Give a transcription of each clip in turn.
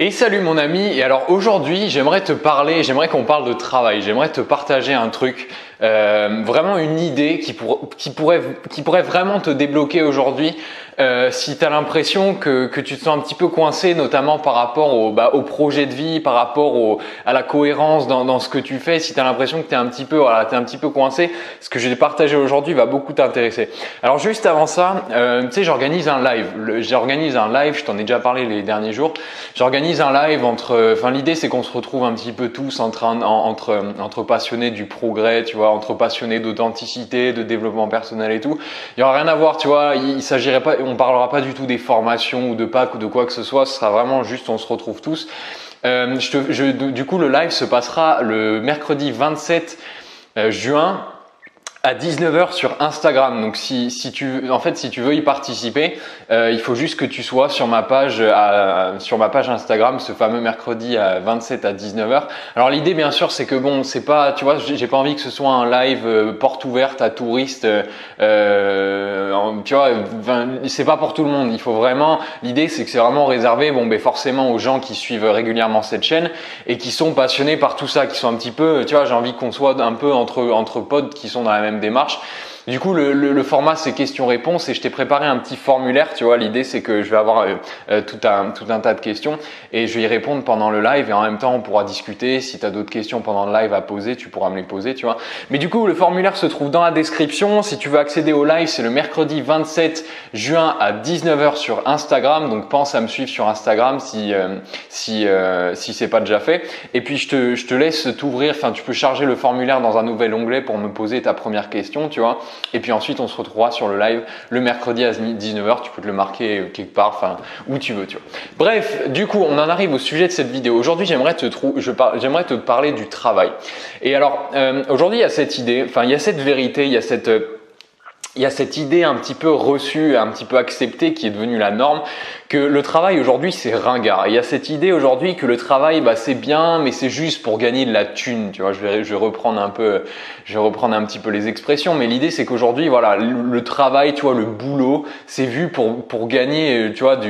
Et salut mon ami, et alors aujourd'hui j'aimerais qu'on parle de travail, j'aimerais te partager un truc, vraiment une idée qui pourrait vraiment te débloquer aujourd'hui si tu as l'impression que tu te sens un petit peu coincé, notamment par rapport au projet de vie, par rapport à la cohérence dans ce que tu fais, si tu as l'impression que tu es un petit peu coincé, ce que je vais partager aujourd'hui va beaucoup t'intéresser. Alors juste avant ça, tu sais, j'organise un live, je t'en ai déjà parlé les derniers jours, j'organise un live l'idée c'est qu'on se retrouve un petit peu tous entre passionnés du progrès, tu vois, entre passionnés d'authenticité, de développement personnel et tout. Il y aura rien à voir, tu vois, on parlera pas du tout des formations ou de packs ou de quoi que ce soit, ce sera vraiment juste on se retrouve tous. Du coup, le live se passera le mercredi 27 juin à 19h sur Instagram. Donc si tu veux y participer, il faut juste que tu sois sur ma page Instagram ce fameux mercredi à 27 à 19h. Alors l'idée bien sûr c'est que bon, c'est pas, tu vois, j'ai pas envie que ce soit un live porte ouverte à touristes, tu vois, c'est pas pour tout le monde. Il faut vraiment, l'idée c'est que c'est vraiment réservé forcément aux gens qui suivent régulièrement cette chaîne et qui sont passionnés par tout ça, qui sont un petit peu, tu vois, j'ai envie qu'on soit un peu entre potes qui sont dans la même démarche. Du coup, le format c'est questions-réponses et je t'ai préparé un petit formulaire, tu vois. L'idée c'est que je vais avoir tout un tas de questions et je vais y répondre pendant le live et en même temps on pourra discuter. Si tu as d'autres questions pendant le live à poser, tu pourras me les poser, tu vois. Mais du coup, le formulaire se trouve dans la description. Si tu veux accéder au live, c'est le mercredi 27 juin à 19h sur Instagram. Donc pense à me suivre sur Instagram si c'est pas déjà fait. Et puis je te laisse t'ouvrir, enfin tu peux charger le formulaire dans un nouvel onglet pour me poser ta première question, tu vois. Et puis ensuite, on se retrouvera sur le live le mercredi à 19h. Tu peux te le marquer quelque part, enfin, où tu veux, tu vois. Bref, du coup, on en arrive au sujet de cette vidéo. Aujourd'hui, j'aimerais te parler du travail. Et alors, aujourd'hui, il y a cette idée, enfin, il y a cette vérité, il y a cette idée un petit peu reçue, un petit peu acceptée qui est devenue la norme, que le travail aujourd'hui c'est ringard. Il y a cette idée aujourd'hui que le travail c'est bien, mais c'est juste pour gagner de la thune. Tu vois, je vais reprendre un petit peu les expressions, mais l'idée c'est qu'aujourd'hui voilà, le travail, tu vois, le boulot, c'est vu pour gagner, tu vois,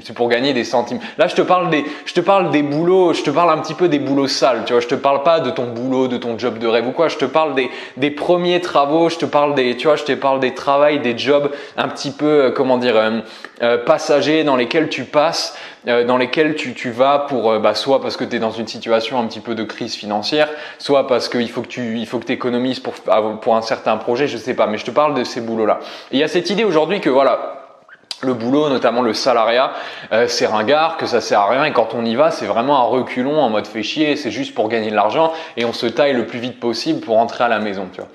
c'est pour gagner des centimes. Là, je te parle des boulots, je te parle un petit peu des boulots sales. Tu vois, je te parle pas de ton boulot, de ton job de rêve ou quoi. Je te parle des premiers travaux. Je te parle des travails, des jobs un petit peu, passagers dans lesquels tu passes, dans lesquels tu vas pour soit parce que tu es dans une situation un petit peu de crise financière, soit parce qu'il faut que tu économises pour un certain projet, je sais pas, mais je te parle de ces boulots-là. Et il y a cette idée aujourd'hui que voilà, le boulot, notamment le salariat, c'est ringard, que ça sert à rien et quand on y va, c'est vraiment un reculon en mode fait chier, c'est juste pour gagner de l'argent et on se taille le plus vite possible pour rentrer à la maison, tu vois.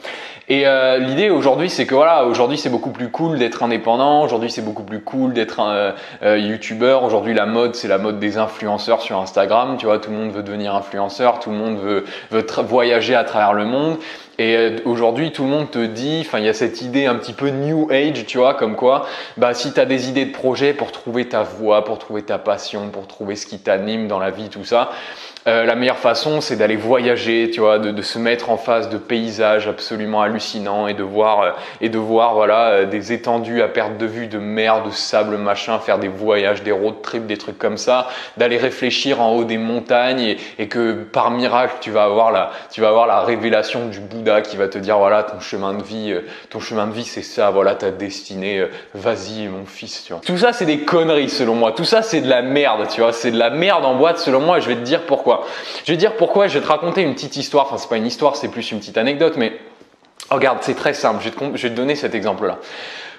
Et l'idée aujourd'hui, c'est que voilà, aujourd'hui c'est beaucoup plus cool d'être indépendant, aujourd'hui c'est beaucoup plus cool d'être youtubeur, aujourd'hui la mode c'est la mode des influenceurs sur Instagram, tu vois, tout le monde veut devenir influenceur, tout le monde veut voyager à travers le monde. Et aujourd'hui, tout le monde te dit, enfin, il y a cette idée un petit peu new age, tu vois, comme quoi, si tu as des idées de projet pour trouver ta voie, pour trouver ta passion, pour trouver ce qui t'anime dans la vie, tout ça, la meilleure façon, c'est d'aller voyager, tu vois, de se mettre en face de paysages absolument hallucinants et de voir voilà, des étendues à perte de vue de mer, de sable, machin, faire des voyages, des road trips, des trucs comme ça, d'aller réfléchir en haut des montagnes et que par miracle, tu vas avoir la révélation du Bouddha qui va te dire voilà, ton chemin de vie, c'est ça, voilà ta destinée, vas-y mon fils, tu vois. Tout ça, c'est des conneries selon moi. Tout ça, c'est de la merde, tu vois. C'est de la merde en boîte selon moi et je vais te dire pourquoi. Je vais te raconter une petite histoire, enfin c'est pas une histoire, c'est plus une petite anecdote, mais regarde, c'est très simple, je vais te donner cet exemple-là.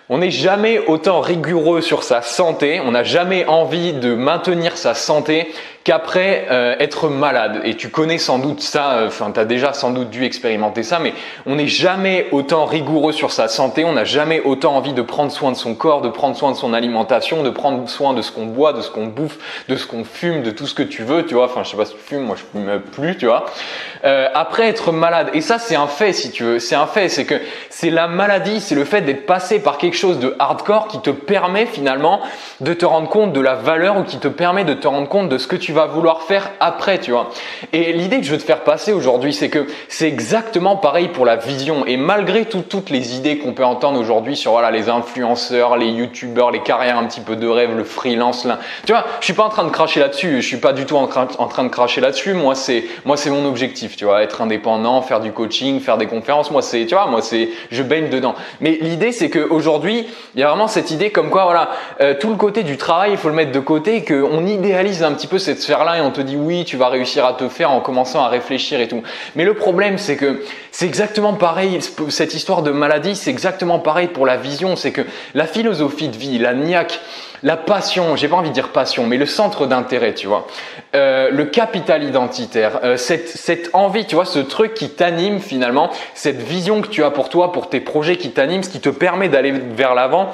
On n'est jamais autant rigoureux sur sa santé, on n'a jamais envie de maintenir sa santé qu'après être malade. Et tu connais sans doute ça, enfin tu as déjà sans doute dû expérimenter ça, mais on n'est jamais autant rigoureux sur sa santé, on n'a jamais autant envie de prendre soin de son corps, de prendre soin de son alimentation, de prendre soin de ce qu'on boit, de ce qu'on bouffe, de ce qu'on fume, de tout ce que tu veux, tu vois. Enfin je sais pas si tu fumes, moi je fume plus, tu vois. Après être malade, et ça c'est un fait si tu veux, c'est un fait, c'est que c'est la maladie, c'est le fait d'être passé par quelque quelque chose de hardcore qui te permet finalement de te rendre compte de la valeur ou qui te permet de te rendre compte de ce que tu vas vouloir faire après, tu vois. Et l'idée que je veux te faire passer aujourd'hui, c'est que c'est exactement pareil pour la vision. Et malgré toutes les idées qu'on peut entendre aujourd'hui sur voilà, les influenceurs, les youtubeurs, les carrières un petit peu de rêve, le freelance, là, tu vois, je suis pas en train de cracher là-dessus. Je suis pas du tout en train de cracher là-dessus. Moi, c'est mon objectif, tu vois, être indépendant, faire du coaching, faire des conférences. Je baigne dedans. Mais l'idée, c'est qu'aujourd'hui, il y a vraiment cette idée comme quoi, voilà, tout le côté du travail, il faut le mettre de côté, et qu'on idéalise un petit peu cette sphère-là et on te dit oui, tu vas réussir à te faire en commençant à réfléchir et tout. Mais le problème, c'est que c'est exactement pareil. Cette histoire de maladie, c'est exactement pareil pour la vision. C'est que la philosophie de vie, la niaque, la passion, j'ai pas envie de dire passion, mais le centre d'intérêt, tu vois, le capital identitaire, cette envie, tu vois, ce truc qui t'anime finalement, cette vision que tu as pour toi, pour tes projets qui t'animent, ce qui te permet d'aller vers l'avant.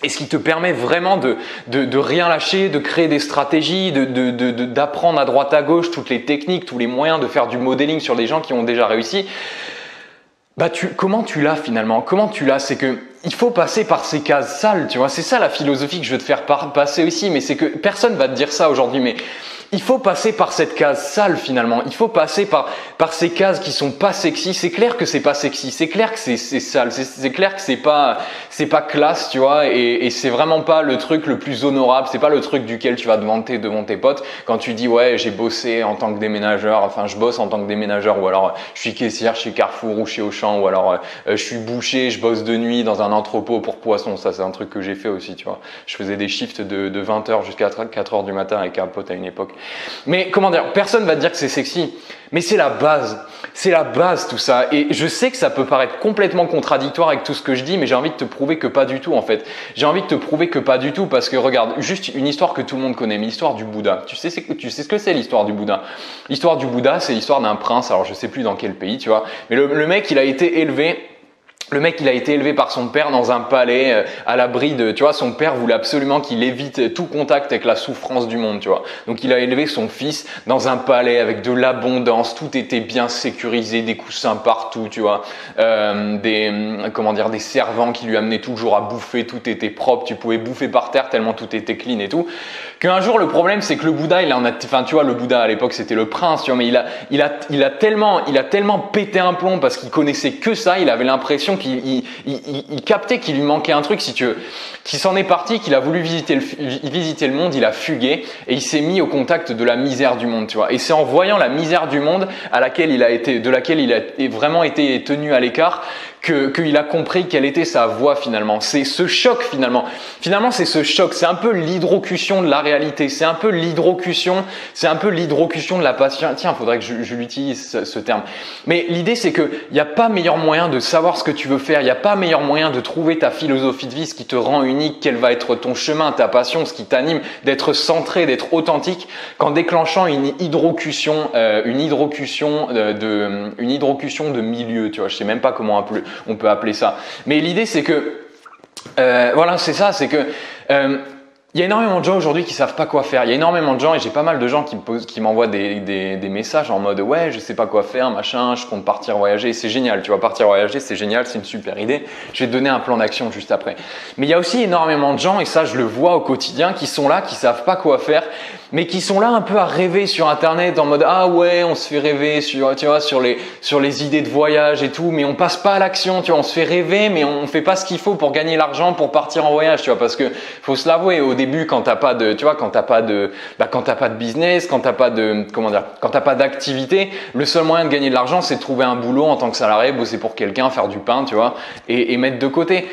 Et ce qui te permet vraiment de rien lâcher, de créer des stratégies, d'apprendre à droite à gauche toutes les techniques, tous les moyens de faire du modeling sur des gens qui ont déjà réussi. Bah comment tu l'as finalement? Comment tu l'as? C'est que il faut passer par ces cases sales, tu vois. C'est ça la philosophie que je veux te faire passer aussi, mais c'est que personne va te dire ça aujourd'hui, mais il faut passer par cette case sale finalement. Il faut passer par ces cases qui sont pas sexy. C'est clair que c'est pas sexy. C'est clair que c'est sale. C'est clair que c'est pas classe, tu vois. Et c'est vraiment pas le truc le plus honorable. C'est pas le truc duquel tu vas te vanter devant tes potes quand tu dis ouais j'ai bossé en tant que déménageur. Enfin je bosse en tant que déménageur ou alors je suis caissière chez Carrefour ou chez Auchan ou alors je suis boucher. Je bosse de nuit dans un entrepôt pour poissons. Ça c'est un truc que j'ai fait aussi, tu vois. Je faisais des shifts de 20h jusqu'à 4h du matin avec un pote à une époque. Mais comment dire, personne va te dire que c'est sexy, mais c'est la base tout ça. Et je sais que ça peut paraître complètement contradictoire avec tout ce que je dis, mais j'ai envie de te prouver que pas du tout en fait. J'ai envie de te prouver que pas du tout parce que regarde, juste une histoire que tout le monde connaît, mais l'histoire du Bouddha. Tu sais ce que c'est l'histoire du Bouddha? L'histoire du Bouddha, c'est l'histoire d'un prince, alors je sais plus dans quel pays, tu vois, mais le mec il a été élevé. Le mec, il a été élevé par son père dans un palais à l'abri de, tu vois, son père voulait absolument qu'il évite tout contact avec la souffrance du monde, tu vois. Donc, il a élevé son fils dans un palais avec de l'abondance, tout était bien sécurisé, des coussins partout, tu vois, des servants qui lui amenaient toujours à bouffer, tout était propre, tu pouvais bouffer par terre tellement tout était clean et tout. Qu'un jour, le problème, c'est que le Bouddha, tu vois, le Bouddha à l'époque, c'était le prince, tu vois, mais il a tellement pété un plomb parce qu'il connaissait que ça, il avait l'impression qu'il captait qu'il lui manquait un truc, si tu veux, qu'il s'en est parti, qu'il a voulu visiter le monde, il a fugué et il s'est mis au contact de la misère du monde, tu vois. Et c'est en voyant la misère du monde de laquelle il a vraiment été tenu à l'écart qu'il a compris quelle était sa voie finalement. C'est ce choc finalement. Finalement, c'est ce choc. C'est un peu l'hydrocution de la réalité. C'est un peu l'hydrocution de la passion. Tiens, faudrait que je l'utilise ce terme. Mais l'idée, c'est que il n'y a pas meilleur moyen de savoir ce que tu veux faire. Il n'y a pas meilleur moyen de trouver ta philosophie de vie, ce qui te rend unique, quel va être ton chemin, ta passion, ce qui t'anime, d'être centré, d'être authentique, qu'en déclenchant une hydrocution de milieu. Tu vois, je sais même pas comment on peut appeler ça. Mais l'idée, c'est que, voilà, c'est ça, c'est que il y a énormément de gens aujourd'hui qui savent pas quoi faire. Il y a énormément de gens et j'ai pas mal de gens qui m'envoient des messages en mode ouais, je sais pas quoi faire, machin, je compte partir voyager. C'est génial, tu vas partir voyager, c'est génial, c'est une super idée. Je vais te donner un plan d'action juste après. Mais il y a aussi énormément de gens et ça je le vois au quotidien qui sont là, qui savent pas quoi faire, mais qui sont là un peu à rêver sur internet en mode ah ouais, on se fait rêver sur les idées de voyage et tout, mais on passe pas à l'action, tu vois, on se fait rêver mais on fait pas ce qu'il faut pour gagner l'argent pour partir en voyage, tu vois, parce que faut se l'avouer, au début quand t'as pas de business, quand t'as pas d'activité, le seul moyen de gagner de l'argent c'est de trouver un boulot en tant que salarié, bosser pour quelqu'un, faire du pain, tu vois, et mettre de côté.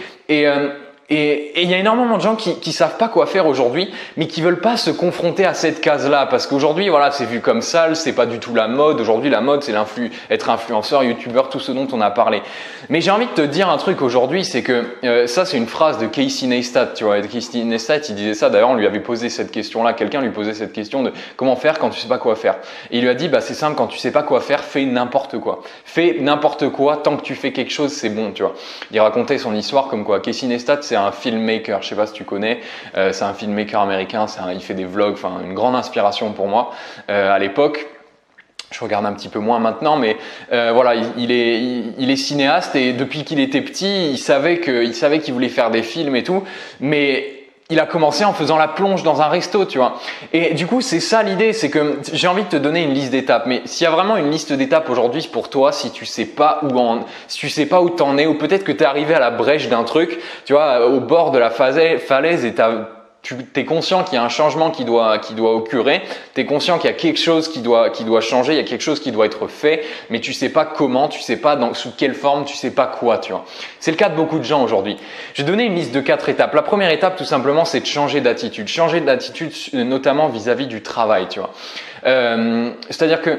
Et il y a énormément de gens qui savent pas quoi faire aujourd'hui, mais qui veulent pas se confronter à cette case-là, parce qu'aujourd'hui, voilà, c'est vu comme sale, c'est pas du tout la mode. Aujourd'hui, la mode, c'est être influenceur, youtubeur, tout ce dont on a parlé. Mais j'ai envie de te dire un truc aujourd'hui, c'est que ça, c'est une phrase de Casey Neistat, tu vois. Casey Neistat, il disait ça. D'ailleurs, on lui avait posé cette question-là. Quelqu'un lui posait cette question de comment faire quand tu sais pas quoi faire. Et il lui a dit, bah c'est simple, quand tu sais pas quoi faire, fais n'importe quoi. Fais n'importe quoi. Tant que tu fais quelque chose, c'est bon, tu vois. Il racontait son histoire comme quoi Casey Neistat, c'est un filmmaker, je sais pas si tu connais, c'est un filmmaker américain, il fait des vlogs, enfin une grande inspiration pour moi à l'époque. Je regarde un petit peu moins maintenant, mais voilà, il est cinéaste et depuis qu'il était petit, il savait qu'il voulait faire des films et tout, mais il a commencé en faisant la plonge dans un resto, tu vois. Et du coup, c'est ça l'idée, c'est que j'ai envie de te donner une liste d'étapes. Mais s'il y a vraiment une liste d'étapes aujourd'hui pour toi, si tu sais pas où t'en es, ou peut-être que tu es arrivé à la brèche d'un truc, tu vois, au bord de la falaise et tu es conscient qu'il y a un changement qui doit occurrer, tu es conscient qu'il y a quelque chose qui doit changer, il y a quelque chose qui doit être fait, mais tu sais pas comment, tu sais pas sous quelle forme, tu sais pas quoi, tu vois. C'est le cas de beaucoup de gens aujourd'hui. Je vais donner une liste de 4 étapes. La première étape, tout simplement, c'est de changer d'attitude. Changer d'attitude, notamment vis-à-vis du travail, tu vois. C'est-à-dire que,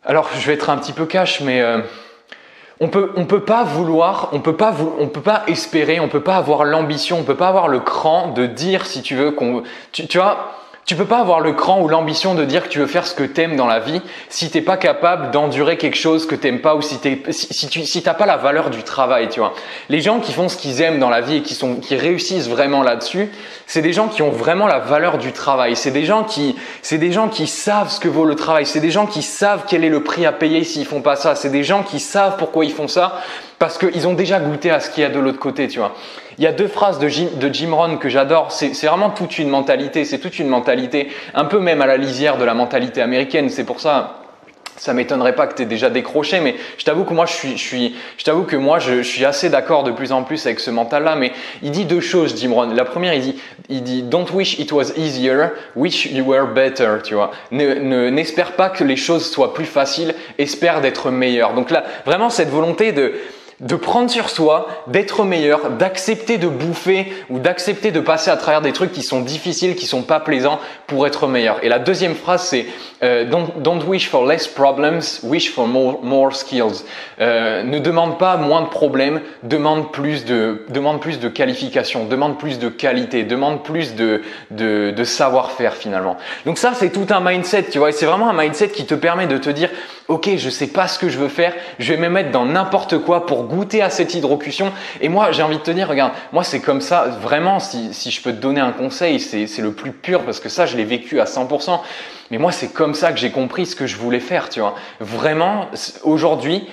alors je vais être un petit peu cash, mais on peut pas espérer, on peut pas avoir l'ambition, on peut pas avoir le cran de dire, si tu veux, tu vois, tu peux pas avoir le cran ou l'ambition de dire que tu veux faire ce que t'aimes dans la vie si t'es pas capable d'endurer quelque chose que t'aimes pas ou si t'as pas la valeur du travail, tu vois. Les gens qui font ce qu'ils aiment dans la vie et qui réussissent vraiment là-dessus, c'est des gens qui ont vraiment la valeur du travail. C'est des gens qui savent ce que vaut le travail. C'est des gens qui savent quel est le prix à payer s'ils font pas ça. C'est des gens qui savent pourquoi ils font ça parce qu'ils ont déjà goûté à ce qu'il y a de l'autre côté, tu vois. Il y a 2 phrases de Jim Rohn que j'adore. C'est vraiment toute une mentalité. C'est toute une mentalité, un peu même à la lisière de la mentalité américaine. C'est pour ça. Ça m'étonnerait pas que tu aies déjà décroché, mais je t'avoue que moi je suis assez d'accord de plus en plus avec ce mental-là. Mais il dit 2 choses, Jim Rohn. La première, il dit Don't wish it was easier, wish you were better. Tu vois, n'espère pas que les choses soient plus faciles, espère d'être meilleur. Donc là, vraiment cette volonté de prendre sur soi, d'être meilleur, d'accepter de bouffer ou d'accepter de passer à travers des trucs qui sont difficiles, qui sont pas plaisants pour être meilleur. Et la deuxième phrase, c'est don't wish for less problems, wish for more skills. Ne demande pas moins de problèmes, demande plus de qualification, demande plus de qualité, demande plus de savoir-faire finalement. Donc ça, c'est tout un mindset, tu vois. Et c'est vraiment un mindset qui te permet de te dire, ok, je sais pas ce que je veux faire, je vais me mettre dans n'importe quoi pour goûter à cette hydrocution. Et moi, j'ai envie de te dire, regarde, moi c'est comme ça, vraiment, si je peux te donner un conseil, c'est le plus pur parce que ça, je l'ai vécu à 100%. Mais moi, c'est comme ça que j'ai compris ce que je voulais faire, tu vois. Vraiment, aujourd'hui,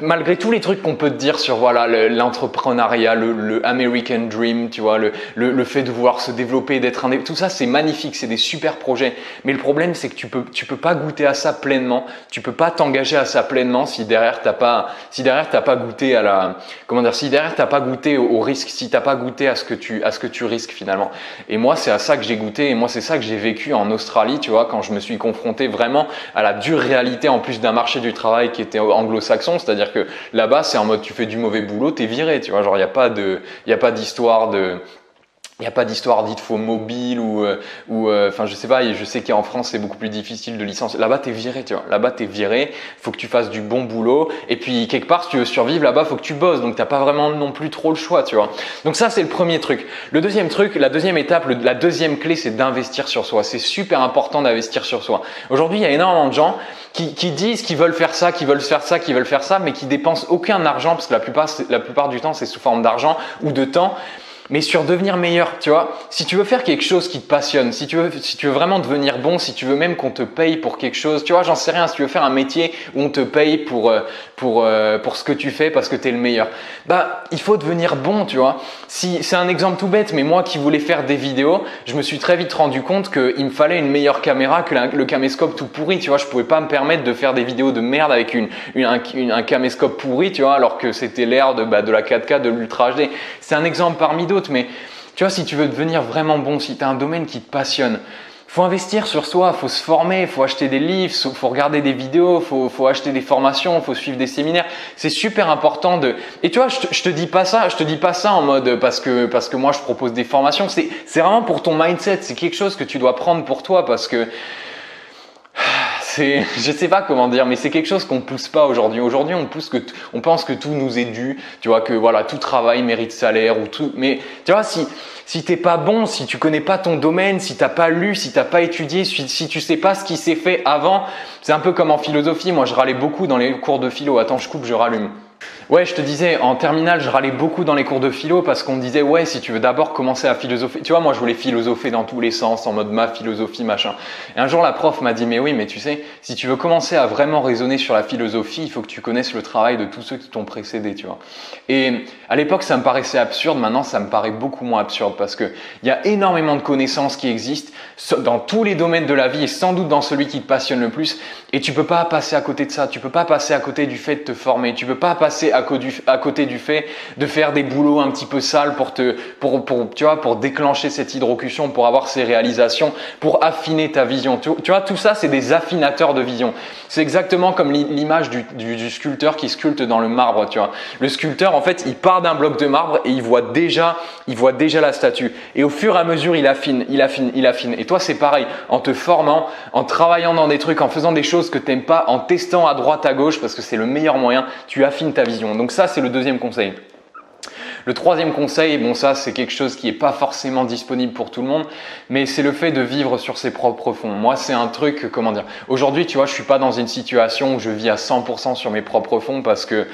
malgré tous les trucs qu'on peut te dire sur voilà l'entrepreneuriat, le American Dream, tu vois, le fait de vouloir se développer, d'être tout ça c'est magnifique, c'est des super projets. Mais le problème c'est que tu peux pas goûter à ça pleinement, tu peux pas t'engager à ça pleinement si derrière t'as pas goûté à si derrière t'as pas goûté au risque, si t'as pas goûté à ce que tu risques finalement. Et moi c'est à ça que j'ai goûté et moi c'est ça que j'ai vécu en Australie, tu vois, quand je me suis confronté vraiment à la dure réalité en plus d'un marché du travail qui était anglo-saxon. C'est-à-dire que là-bas, c'est en mode tu fais du mauvais boulot, t'es viré, tu vois. Genre, il n'y a pas d'histoire dite faux mobile ou enfin je sais pas, je sais qu'en France c'est beaucoup plus difficile de licencier. Là-bas t'es viré, tu vois. Là-bas t'es viré, faut que tu fasses du bon boulot et puis quelque part si tu veux survivre là-bas, faut que tu bosses. Donc t'as pas vraiment non plus trop le choix, tu vois. Donc ça c'est le premier truc. Le deuxième truc, la deuxième étape, la deuxième clé, c'est d'investir sur soi. C'est super important d'investir sur soi. Aujourd'hui, il y a énormément de gens qui disent qu'ils veulent faire ça, mais qui dépensent aucun argent parce que la plupart du temps c'est sous forme d'argent ou de temps. Mais sur devenir meilleur, tu vois, si tu veux faire quelque chose qui te passionne, si tu veux vraiment devenir bon, si tu veux même qu'on te paye pour quelque chose, tu vois, j'en sais rien, si tu veux faire un métier où on te paye pour ce que tu fais parce que tu es le meilleur, bah, il faut devenir bon, tu vois. Si c'est un exemple tout bête, mais moi qui voulais faire des vidéos, je me suis très vite rendu compte qu'il me fallait une meilleure caméra que le caméscope tout pourri, tu vois, je pouvais pas me permettre de faire des vidéos de merde avec un caméscope pourri, tu vois, alors que c'était l'ère de la 4K, de l'Ultra HD. C'est un exemple parmi d'autres. Mais tu vois, si tu veux devenir vraiment bon, si tu as un domaine qui te passionne, faut investir sur soi, faut se former, faut acheter des livres, faut regarder des vidéos, faut acheter des formations, faut suivre des séminaires. C'est super important Et tu vois, je te dis pas ça en mode parce que moi je propose des formations. C'est vraiment pour ton mindset. C'est quelque chose que tu dois prendre pour toi parce que je sais pas comment dire, mais c'est quelque chose qu'on pousse pas aujourd'hui. Aujourd'hui, on pense que tout nous est dû, tu vois, que voilà, tout travail mérite salaire ou tout. Mais tu vois, si t'es pas bon, si tu connais pas ton domaine, si t'as pas lu, si t'as pas étudié, si tu sais pas ce qui s'est fait avant, c'est un peu comme en philosophie. Moi, je râlais beaucoup dans les cours de philo. Attends, je coupe, je rallume. Ouais, je te disais, en terminale, je râlais beaucoup dans les cours de philo parce qu'on me disait, ouais, si tu veux d'abord commencer à philosopher. Tu vois, moi, je voulais philosopher dans tous les sens, en mode ma philosophie, machin. Et un jour, la prof m'a dit, mais oui, mais tu sais, si tu veux commencer à vraiment raisonner sur la philosophie, il faut que tu connaisses le travail de tous ceux qui t'ont précédé, tu vois. Et à l'époque, ça me paraissait absurde. Maintenant, ça me paraît beaucoup moins absurde parce que il y a énormément de connaissances qui existent dans tous les domaines de la vie et sans doute dans celui qui te passionne le plus. Et tu peux pas passer à côté de ça. Tu peux pas passer à côté du fait de te former. Tu peux pas passer à côté du fait de faire des boulots un petit peu sales pour déclencher cette hydrocution, pour avoir ces réalisations, pour affiner ta vision. Tu vois, tout ça, c'est des affinateurs de vision. C'est exactement comme l'image du sculpteur qui sculpte dans le marbre, tu vois. Le sculpteur, en fait, il part d'un bloc de marbre et il voit déjà la statue. Et au fur et à mesure, il affine. Et toi, c'est pareil. En te formant, en travaillant dans des trucs, en faisant des choses que tu n'aimes pas, en testant à droite, à gauche, parce que c'est le meilleur moyen, tu affines ta vision. Donc ça, c'est le deuxième conseil. Le troisième conseil, bon ça c'est quelque chose qui n'est pas forcément disponible pour tout le monde, mais c'est le fait de vivre sur ses propres fonds. Moi c'est un truc, comment dire, aujourd'hui tu vois je suis pas dans une situation où je vis à 100% sur mes propres fonds parce que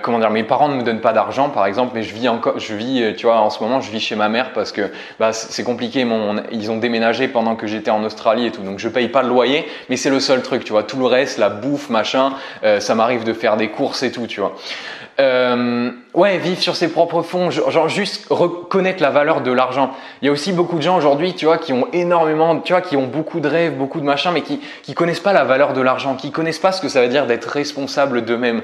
comment dire, mes parents ne me donnent pas d'argent par exemple, mais je vis, tu vois, en ce moment je vis chez ma mère parce que bah, c'est compliqué, ils ont déménagé pendant que j'étais en Australie et tout, donc je paye pas le loyer, mais c'est le seul truc, tu vois, tout le reste, la bouffe, machin, ça m'arrive de faire des courses et tout, tu vois. Ouais, vivre sur ses propres fonds, genre juste reconnaître la valeur de l'argent. Il y a aussi beaucoup de gens aujourd'hui, tu vois, qui ont énormément, tu vois, qui ont beaucoup de rêves, beaucoup de machins, mais qui connaissent pas la valeur de l'argent, qui connaissent pas ce que ça veut dire d'être responsable d'eux-mêmes.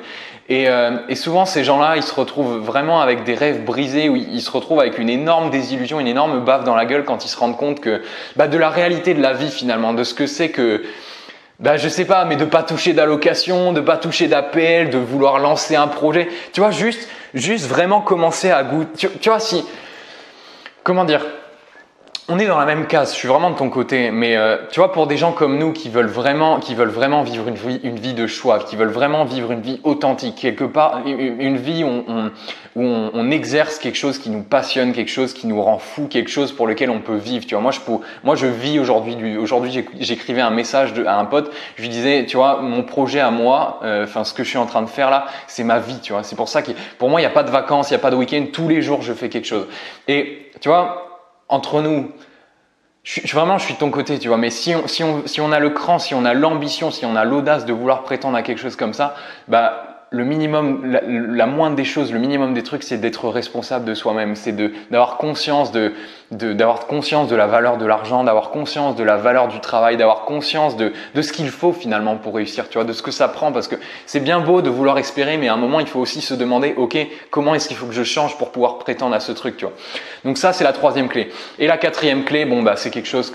Et souvent, ces gens-là, ils se retrouvent vraiment avec des rêves brisés, où ils se retrouvent avec une énorme désillusion, une énorme baffe dans la gueule quand ils se rendent compte que, bah, de la réalité de la vie finalement, de ce que c'est que, bah, je sais pas, mais de pas toucher d'allocation, de pas toucher d'APL, de vouloir lancer un projet. Tu vois, juste vraiment commencer à goûter. Tu vois, comment dire, on est dans la même case, je suis vraiment de ton côté, mais tu vois, pour des gens comme nous qui veulent vraiment vivre une vie de choix, qui veulent vraiment vivre une vie authentique, quelque part, une vie où on exerce quelque chose qui nous passionne, quelque chose qui nous rend fou, quelque chose pour lequel on peut vivre. Tu vois, moi je vis aujourd'hui, j'écrivais un message à un pote, je lui disais, tu vois, mon projet à moi, ce que je suis en train de faire là, c'est ma vie, tu vois. C'est pour ça que pour moi, il n'y a pas de vacances, il n'y a pas de week-end, tous les jours je fais quelque chose. Et tu vois, entre nous, je suis de ton côté, tu vois, mais si on a le cran, si on a l'ambition, si on a l'audace de vouloir prétendre à quelque chose comme ça, bah, le minimum, la moindre des choses, le minimum des trucs, c'est d'être responsable de soi-même, c'est d'avoir conscience d'avoir conscience de la valeur de l'argent, d'avoir conscience de la valeur du travail, d'avoir conscience de ce qu'il faut finalement pour réussir, tu vois, de ce que ça prend, parce que c'est bien beau de vouloir espérer, mais à un moment, il faut aussi se demander, ok, comment est-ce qu'il faut que je change pour pouvoir prétendre à ce truc, tu vois. Donc ça, c'est la troisième clé. Et la quatrième clé, bon, bah, c'est quelque chose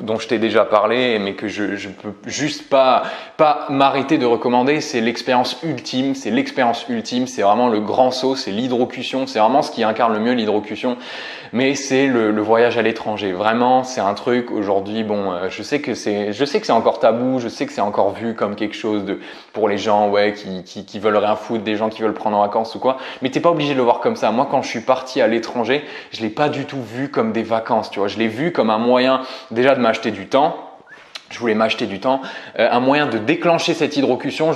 dont je t'ai déjà parlé, mais que je peux juste pas m'arrêter de recommander, c'est l'expérience ultime, c'est vraiment le grand saut, c'est l'hydrocution, c'est vraiment ce qui incarne le mieux l'hydrocution, mais c'est le voyage à l'étranger. Vraiment, c'est un truc aujourd'hui, bon, je sais que c'est encore tabou, je sais que c'est encore vu comme quelque chose pour les gens, ouais, qui veulent rien foutre, des gens qui veulent prendre en vacances ou quoi, mais t'es pas obligé de le voir comme ça. Moi, quand je suis parti à l'étranger, je l'ai pas du tout vu comme des vacances, tu vois, je l'ai vu comme un moyen déjà de m'acheter du temps. Je voulais m'acheter du temps, un moyen de déclencher cette hydrocution.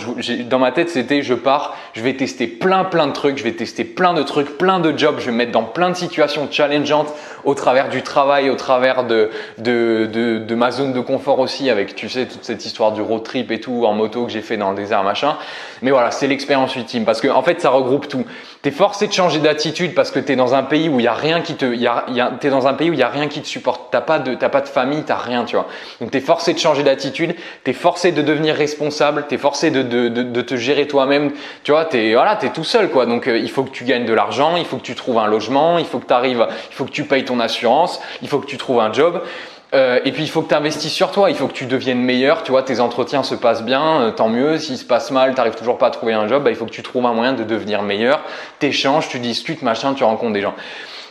Dans ma tête, c'était je pars, je vais tester plein de trucs, je vais tester plein de trucs, plein de jobs, je vais me mettre dans plein de situations challengeantes au travers du travail, au travers de ma zone de confort aussi, avec, tu sais, toute cette histoire du road trip et tout en moto que j'ai fait dans le désert, machin. Mais voilà, c'est l'expérience ultime parce que en fait, ça regroupe tout. T'es forcé de changer d'attitude parce que t'es dans un pays où il y a rien qui t'es dans un pays où il y a rien qui te supporte. T'as pas de famille, t'as rien, tu vois. Donc t'es forcé de changer d'attitude, t'es forcé de devenir responsable, t'es forcé de te gérer toi-même. Tu vois, t'es tout seul, quoi. Donc il faut que tu gagnes de l'argent, il faut que tu trouves un logement, il faut que tu payes ton assurance, il faut que tu trouves un job. Et puis il faut que tu investisses sur toi, il faut que tu deviennes meilleur, tu vois, tes entretiens se passent bien, tant mieux. S'il se passe mal, tu n'arrives toujours pas à trouver un job, bah, il faut que tu trouves un moyen de devenir meilleur, t'échanges, tu discutes, machin, tu rencontres des gens.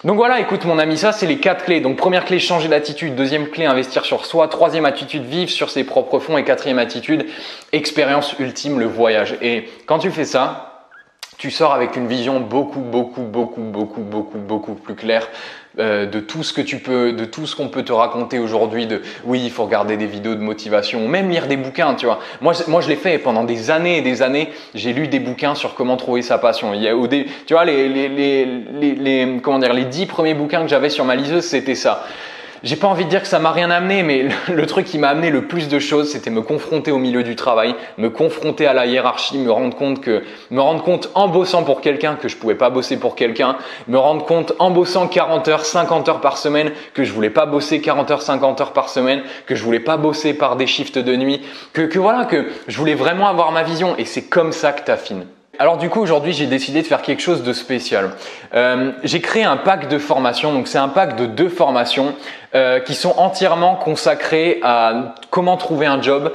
Donc voilà, écoute mon ami, ça c'est les 4 clés. Donc première clé, changer d'attitude. Deuxième clé, investir sur soi. Troisième attitude, vivre sur ses propres fonds. Et quatrième attitude, expérience ultime, le voyage. Et quand tu fais ça, tu sors avec une vision beaucoup plus claire de tout ce que de tout ce qu'on peut te raconter aujourd'hui. Oui, il faut regarder des vidéos de motivation, ou même lire des bouquins. Tu vois, moi, je l'ai fait pendant des années et des années. J'ai lu des bouquins sur comment trouver sa passion. Tu vois, comment dire, les 10 premiers bouquins que j'avais sur ma liseuse, c'était ça. J'ai pas envie de dire que ça m'a rien amené, mais le truc qui m'a amené le plus de choses, c'était me confronter au milieu du travail, me confronter à la hiérarchie, me rendre compte en bossant pour quelqu'un que je pouvais pas bosser pour quelqu'un, me rendre compte en bossant 40 heures, 50 heures par semaine que je voulais pas bosser 40 heures, 50 heures par semaine, que je voulais pas bosser par des shifts de nuit, que je voulais vraiment avoir ma vision, et c'est comme ça que t'affines. Alors du coup, aujourd'hui, j'ai décidé de faire quelque chose de spécial. J'ai créé un pack de formations, donc c'est un pack de 2 formations qui sont entièrement consacrées à comment trouver un job,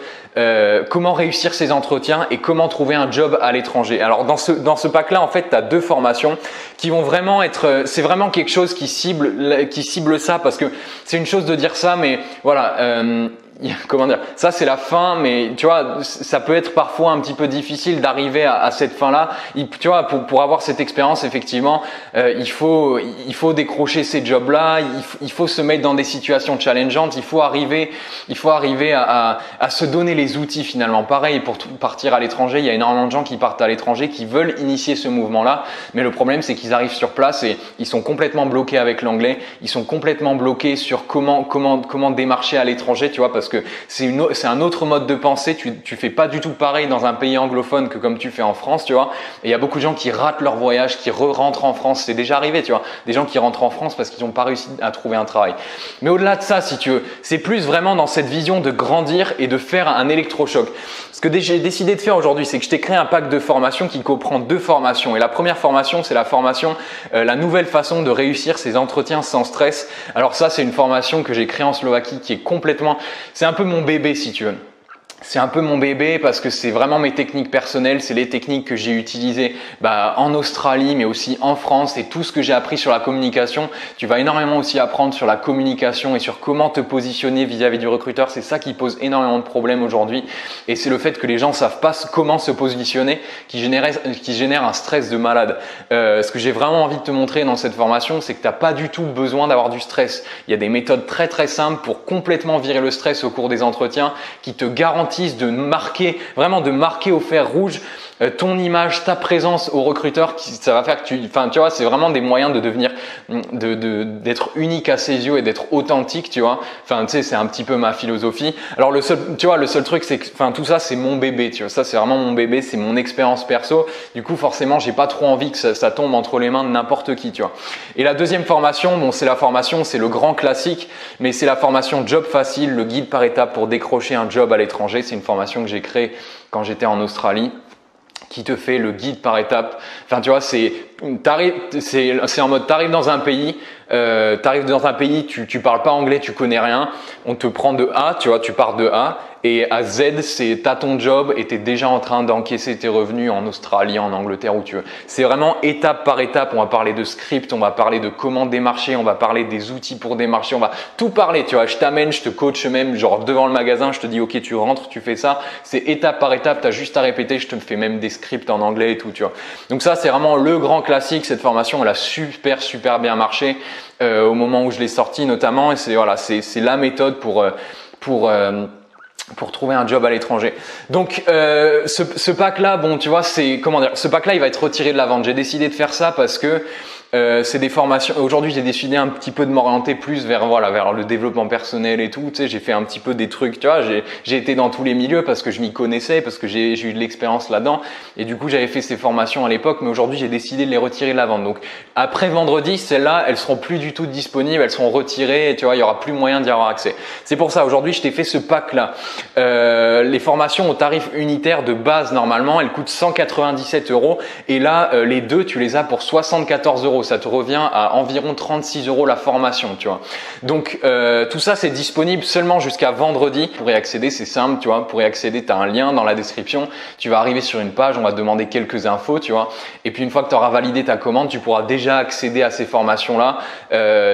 comment réussir ses entretiens et comment trouver un job à l'étranger. Alors dans ce pack-là, en fait, tu as 2 formations qui vont vraiment c'est vraiment quelque chose qui cible ça, parce que c'est une chose de dire ça, mais voilà. Comment dire, ça c'est la fin, mais tu vois, ça peut être parfois un petit peu difficile d'arriver à cette fin-là. Tu vois, pour avoir cette expérience, effectivement, il faut décrocher ces jobs-là, il faut se mettre dans des situations challengeantes, il faut arriver à se donner les outils finalement. Pareil, pour partir à l'étranger, il y a énormément de gens qui partent à l'étranger, qui veulent initier ce mouvement-là, mais le problème c'est qu'ils arrivent sur place et ils sont complètement bloqués avec l'anglais, ils sont complètement bloqués sur comment démarcher à l'étranger, tu vois, parce que c'est un autre mode de pensée. Tu fais pas du tout pareil dans un pays anglophone que comme tu fais en France, tu vois. Et il y a beaucoup de gens qui ratent leur voyage, qui rentrent en France. C'est déjà arrivé, tu vois. Des gens qui rentrent en France parce qu'ils n'ont pas réussi à trouver un travail. Mais au-delà de ça, si tu veux, c'est plus vraiment dans cette vision de grandir et de faire un électrochoc. Ce que j'ai décidé de faire aujourd'hui, c'est que je t'ai créé un pack de formations qui comprend 2 formations. Et la première formation, c'est la formation la nouvelle façon de réussir ses entretiens sans stress. Alors ça, c'est une formation que j'ai créée en Slovaquie qui est c'est un peu mon bébé si tu veux. C'est un peu mon bébé parce que c'est vraiment mes techniques personnelles, c'est les techniques que j'ai utilisées en Australie mais aussi en France, et tout ce que j'ai appris sur la communication. Tu vas énormément aussi apprendre sur la communication et sur comment te positionner vis-à-vis du recruteur. C'est ça qui pose énormément de problèmes aujourd'hui, et c'est le fait que les gens savent pas comment se positionner qui génère un stress de malade. Ce que j'ai vraiment envie de te montrer dans cette formation, c'est que tu n'as pas du tout besoin d'avoir du stress. Il y a des méthodes très très simples pour complètement virer le stress au cours des entretiens qui te garantissent de marquer au fer rouge ton image, ta présence au recruteur. Ça va faire que tu vois, c'est vraiment des moyens de devenir, d'être unique à ses yeux et d'être authentique, tu vois. Enfin, tu sais, c'est un petit peu ma philosophie. Alors le seul truc, c'est que, tout ça, c'est mon bébé, tu vois. Ça, c'est vraiment mon bébé, c'est mon expérience perso. Du coup, forcément, j'ai pas trop envie que ça tombe entre les mains de n'importe qui, tu vois. Et la deuxième formation, c'est le grand classique, mais c'est la formation Job Facile, le guide par étapes pour décrocher un job à l'étranger. C'est une formation que j'ai créée quand j'étais en Australie, qui te fait le guide par étapes. Enfin, tu vois, c'est en mode, t'arrives dans un pays, tu parles pas anglais, tu connais rien, on te prend de A, tu vois, tu pars de A, et à Z, t'as ton job et t'es déjà en train d'encaisser tes revenus en Australie, en Angleterre, où tu veux. C'est vraiment étape par étape. On va parler de script, on va parler de comment démarcher, on va parler des outils pour démarcher, on va tout parler, tu vois. Je t'amène, je te coach même, genre devant le magasin, je te dis ok, tu rentres, tu fais ça. C'est étape par étape, t'as juste à répéter, je te fais même des scripts en anglais et tout, tu vois. Donc ça, c'est vraiment le grand classique. Cette formation, elle a super bien marché au moment où je l'ai sortie notamment, et c'est la méthode pour trouver un job à l'étranger. Donc ce pack-là, tu vois, ce pack-là, il va être retiré de la vente. J'ai décidé de faire ça parce que c'est des formations. Aujourd'hui, j'ai décidé un petit peu de m'orienter plus vers le développement personnel et tout. Tu sais, j'ai fait un petit peu des trucs. Tu vois, j'ai été dans tous les milieux parce que je m'y connaissais, parce que j'ai eu de l'expérience là-dedans. Et du coup, j'avais fait ces formations à l'époque, mais aujourd'hui, j'ai décidé de les retirer de la vente. Donc après vendredi, celles-là, elles seront plus du tout disponibles. Elles seront retirées. Et tu vois, il y aura plus moyen d'y avoir accès. C'est pour ça aujourd'hui, je t'ai fait ce pack-là. Les formations au tarif unitaire de base normalement, elles coûtent 197 €. Et là, les deux, tu les as pour 74 €. Ça te revient à environ 36 € la formation, tu vois. Donc tout ça, c'est disponible seulement jusqu'à vendredi. Pour y accéder, c'est simple, tu vois. Pour y accéder, tu as un lien dans la description. Tu vas arriver sur une page, on va te demander quelques infos, tu vois. Et puis une fois que tu auras validé ta commande, tu pourras déjà accéder à ces formations-là.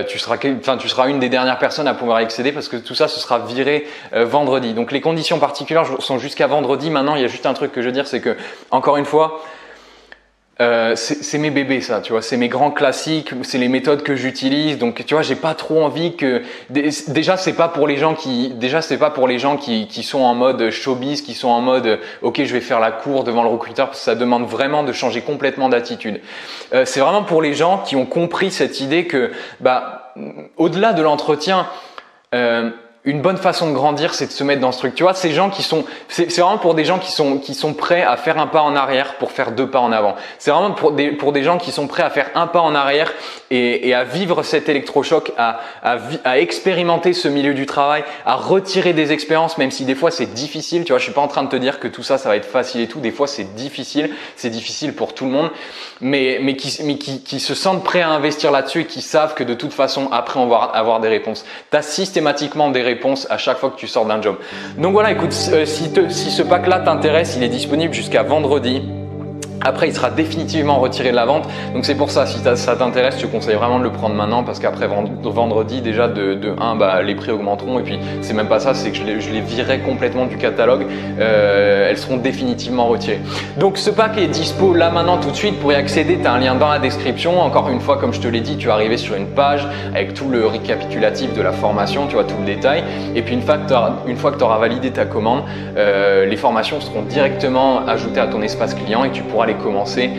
Tu seras une des dernières personnes à pouvoir y accéder parce que tout ça, ce sera viré vendredi. Donc les conditions particulières sont jusqu'à vendredi. Maintenant, il y a juste un truc que je veux dire, c'est que, encore une fois, C'est mes bébés, ça, tu vois, c'est mes grands classiques, c'est les méthodes que j'utilise. Donc, tu vois, j'ai pas trop envie que déjà c'est pas pour les gens qui sont en mode showbiz, qui sont en mode ok, je vais faire la cour devant le recruteur, parce que ça demande vraiment de changer complètement d'attitude. C'est vraiment pour les gens qui ont compris cette idée que au-delà de l'entretien, une bonne façon de grandir, c'est de se mettre dans ce truc. Tu vois, ces gens c'est vraiment pour des gens qui sont prêts à faire un pas en arrière pour faire 2 pas en avant. C'est vraiment pour des gens qui sont prêts à faire un pas en arrière et à vivre cet électrochoc, à expérimenter ce milieu du travail, à retirer des expériences, même si des fois c'est difficile. Tu vois, je suis pas en train de te dire que tout ça va être facile et tout. Des fois c'est difficile pour tout le monde, mais qui se sentent prêts à investir là-dessus et qui savent que de toute façon après on va avoir des réponses. Tu as systématiquement des réponses à chaque fois que tu sors d'un job. Donc voilà, écoute, si ce pack-là t'intéresse, il est disponible jusqu'à vendredi. Après, il sera définitivement retiré de la vente. Donc c'est pour ça, si ça t'intéresse, je te conseille vraiment de le prendre maintenant parce qu'après vendredi, déjà les prix augmenteront. Et puis c'est même pas ça, c'est que je les virerai complètement du catalogue. Elles seront définitivement retirées. Donc ce pack est dispo là maintenant tout de suite. Pour y accéder, tu as un lien dans la description. Encore une fois, comme je te l'ai dit, tu vas arriver sur une page avec tout le récapitulatif de la formation, tu vois tout le détail. Et puis une fois que tu auras validé ta commande, les formations seront directement ajoutées à ton espace client et tu pourras les commencer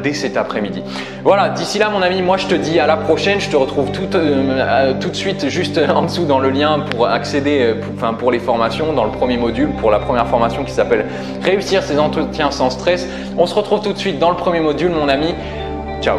dès cet après-midi. Voilà, d'ici là mon ami, moi je te dis à la prochaine. Je te retrouve tout de suite juste en dessous dans le lien pour accéder pour les formations, dans le premier module, pour la première formation qui s'appelle Réussir ses entretiens sans stress. On se retrouve tout de suite dans le premier module mon ami. Ciao.